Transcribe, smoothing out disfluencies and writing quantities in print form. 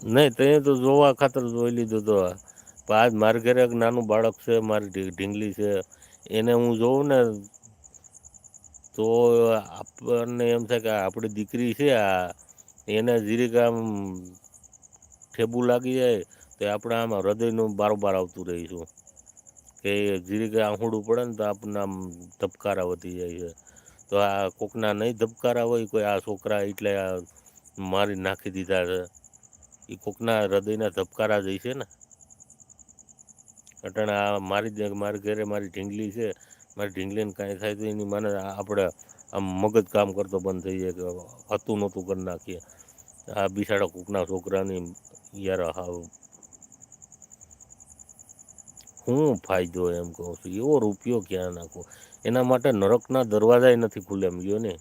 નહીં તે તો જોવા ખાતર જોઈ લીધું તો આજ મારે ઘરે એક નાનું બાળક છે, મારી ઢીંગલી છે, એને હું જોઉં ને તો આપણને એમ થાય કે આપણી દીકરી છે આ, એને જીરીક આમ ઠેબુ લાગી જાય તો આપણે આમાં હૃદયનું બારોબાર આવતું રહીશું કે જીરીક આહુડું પડે ને તો આપણને આમ ધબકારા વધી જાય છે. તો આ કોકના નહીં ધબકારા હોય કોઈ આ છોકરા એટલે મારી નાખી દીધા છે, એ કોકના હૃદયના ધબકારા જ હશે ને. અટાણે આ મારી ઘરે મારી ઢીંગલી છે, મારી ઢીંગલીને કાંઈ થાય તો એની મને આપણે આમ મગજ કામ કરતો બંધ થઈ જાય કે હતું નહોતું કરી નાખીએ. આ બિસાડા કોકના છોકરાની યાર હાવ શું ફાયદો એમ કહું છું, એવો રૂપિયો ક્યાં નાખવો. એના માટે નરકના દરવાજા નથી ખુલે એમ લ્યો ને.